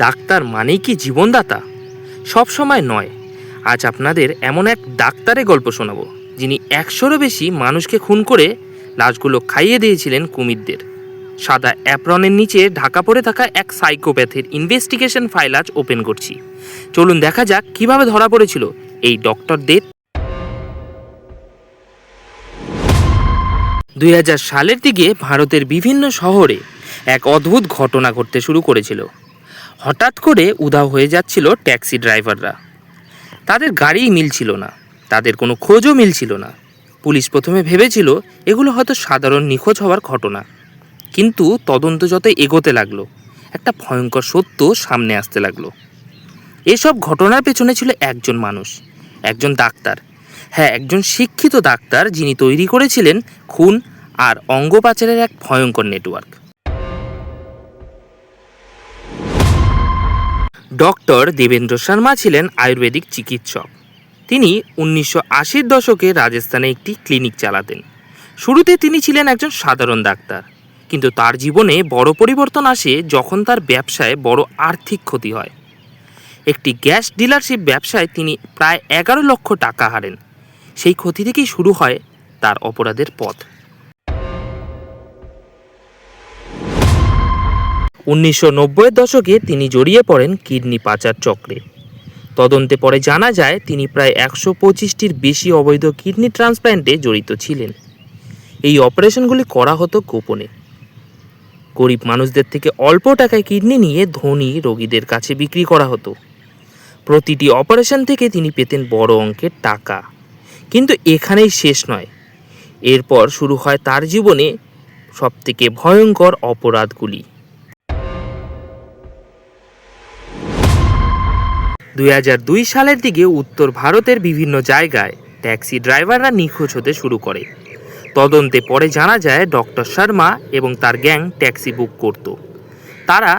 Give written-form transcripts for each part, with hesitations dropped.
Doctor মানেই কি জীবনদাতা? সব সময় নয়। আজ আপনাদের এমন এক ডাক্তারের গল্প শোনাবো, যিনি 100-এরও বেশি মানুষকে খুন করে লাশগুলো খাইয়ে দিয়েছিলেন কুমিরদের। সাদা অ্যাপ্রনের নিচে ঢাকা পড়ে থাকা এক সাইকোপ্যাথের ইনভেস্টিগেশন ফাইল আজ ওপেন করছি। চলুন দেখা যাক কিভাবে ধরা পড়েছিল এই ডক্টর ডেথ। 2000 সালের দিকে ভারতের বিভিন্ন শহরে এক অদ্ভুত ঘটনা ঘটতে শুরু করেছিল। হঠাৎ করে উধাও হয়ে যাচ্ছিল ট্যাক্সি ড্রাইভাররা। তাদের গাড়িই মিলছিল না, তাদের কোনো খোঁজও মিলছিল না। পুলিশ প্রথমে ভেবেছিল এগুলো হয়তো সাধারণ নিখোঁজ হওয়ার ঘটনা, কিন্তু তদন্ত যত এগোতে লাগলো একটা ভয়ঙ্কর সত্য সামনে আসতে লাগলো। এসব ঘটনার পেছনে ছিল একজন মানুষ, একজন ডাক্তার। হ্যাঁ, একজন শিক্ষিত ডাক্তার, যিনি তৈরি করেছিলেন খুন আর অঙ্গ পাচারের এক ভয়ঙ্কর নেটওয়ার্ক। ডক্টর দেবেন্দ্র শর্মা ছিলেন আয়ুর্বেদিক চিকিৎসক। তিনি 1980-র দশকে রাজস্থানে একটি ক্লিনিক চালাতেন। শুরুতে তিনি ছিলেন একজন সাধারণ ডাক্তার, কিন্তু তার জীবনে বড় পরিবর্তন আসে যখন তার ব্যবসায় বড় আর্থিক ক্ষতি হয়। একটি গ্যাস ডিলারশিপ ব্যবসায় তিনি প্রায় 11 লক্ষ টাকা হারেন। সেই ক্ষতি থেকেই শুরু হয় তার অপরাধের পথ। 1990-এর দশকে তিনি জড়িয়ে পড়েন কিডনি পাচার চক্রে। তদন্তে পরে জানা যায় তিনি প্রায় 125টির বেশি অবৈধ কিডনি ট্রান্সপ্ল্যান্টে জড়িত ছিলেন। এই অপারেশনগুলি করা হতো গোপনে। গরিব মানুষদের থেকে অল্প টাকায় কিডনি নিয়ে ধনী রোগীদের কাছে বিক্রি করা হতো। প্রতিটি অপারেশন থেকে তিনি পেতেন বড় অঙ্কের টাকা। কিন্তু এখানেই শেষ নয়, এরপর শুরু হয় তার জীবনে সবথেকে ভয়ঙ্কর অপরাধগুলি। 2002 সালের দিকে উত্তর ভারতের বিভিন্ন জায়গায় ট্যাক্সি ড্রাইভাররা নিখোঁজ হতে শুরু করে। তদন্তে পরে জানা যায় ডক্টর শর্মা এবং তার গ্যাং ট্যাক্সি বুক করত। তারা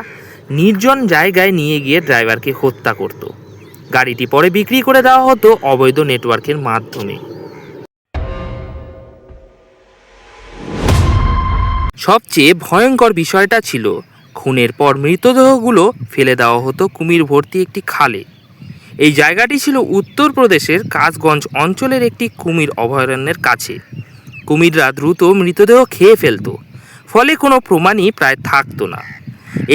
নির্জন জায়গায় নিয়ে গিয়ে ড্রাইভারকে হত্যা করত। গাড়িটি পরে বিক্রি করে দেওয়া হতো অবৈধ নেটওয়ার্কের মাধ্যমে। সবচেয়ে ভয়ঙ্কর বিষয়টা ছিল, খুনের পর মৃতদেহগুলো ফেলে দেওয়া হতো কুমির ভর্তি একটি খালে। এই জায়গাটি ছিল উত্তরপ্রদেশের কাসগঞ্জ অঞ্চলের একটি কুমির অভয়ারণ্যের কাছে। কুমিররা দ্রুত মৃতদেহ খেয়ে ফেলত, ফলে কোনো প্রমাণই প্রায় থাকতো না।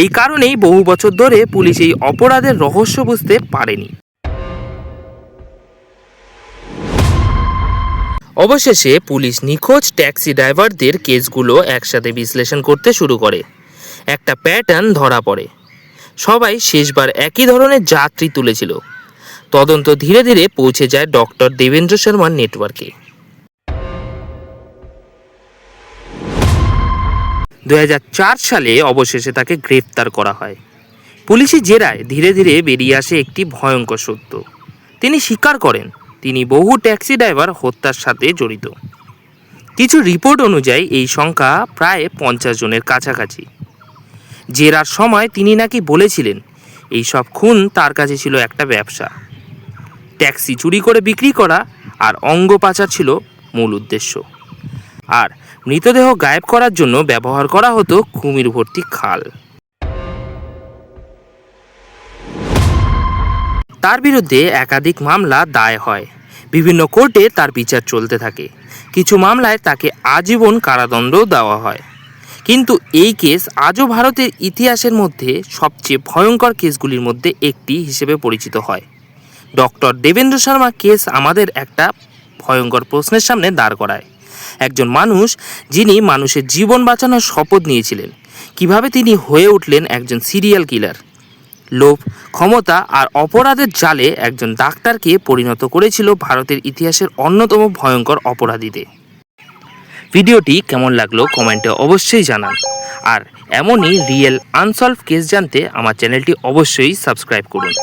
এই কারণেই বহু বছর ধরে পুলিশ এই অপরাধের রহস্য বুঝতে পারেনি। অবশেষে পুলিশ নিখোঁজ ট্যাক্সি ড্রাইভারদের কেসগুলো একসাথে বিশ্লেষণ করতে শুরু করে। একটা প্যাটার্ন ধরা পড়ে, সবাই শেষবার একই ধরনের যাত্রী তুলেছিল। তদন্ত ধীরে ধীরে পৌঁছে যায় ডক্টর দেবেন্দ্র শর্মার নেটওয়ার্কে। 2004 সালে অবশেষে তাকে গ্রেফতার করা হয়। পুলিশি জেরায় ধীরে ধীরে বেরিয়ে আসে একটি ভয়ঙ্কর সত্য। তিনি স্বীকার করেন তিনি বহু ট্যাক্সি ড্রাইভার হত্যার সাথে জড়িত। কিছু রিপোর্ট অনুযায়ী এই সংখ্যা প্রায় 50 জনের কাছাকাছি। জেরার সময় তিনি নাকি বলেছিলেন এই সব খুন তার কাছে ছিল একটা ব্যবসা। ট্যাক্সি চুরি করে বিক্রি করা আর অঙ্গ পাচার ছিল মূল উদ্দেশ্য। আর মৃতদেহ গায়েব করার জন্য ব্যবহার করা হতো কুমির ভর্তি খাল। তার বিরুদ্ধে একাধিক মামলা দায় হয়। বিভিন্ন কোর্টে তার বিচার চলতে থাকে। কিছু মামলায় তাকে আজীবন কারাদণ্ডও দেওয়া হয়। কিন্তু এই কেস আজও ভারতের ইতিহাসের মধ্যে সবচেয়ে ভয়ঙ্কর কেসগুলির মধ্যে একটি হিসেবে পরিচিত হয়। ডক্টর দেবেন্দ্র শর্মা কেস আমাদের একটা ভয়ঙ্কর প্রশ্নের সামনে দাঁড় করায়। একজন মানুষ যিনি মানুষের জীবন বাঁচানোর শপথ নিয়েছিলেন, কিভাবে তিনি হয়ে উঠলেন একজন সিরিয়াল কিলার। লোভ, ক্ষমতা আর অপরাধের জালে একজন ডাক্তারকে পরিণত করেছিল ভারতের ইতিহাসের অন্যতম ভয়ঙ্কর অপরাধীতে। ভিডিওটি কেমন লাগলো কমেন্টে অবশ্যই জানান। আর এমনই রিয়েল আনসলভ কেস জানতে আমার চ্যানেলটি অবশ্যই সাবস্ক্রাইব করুন।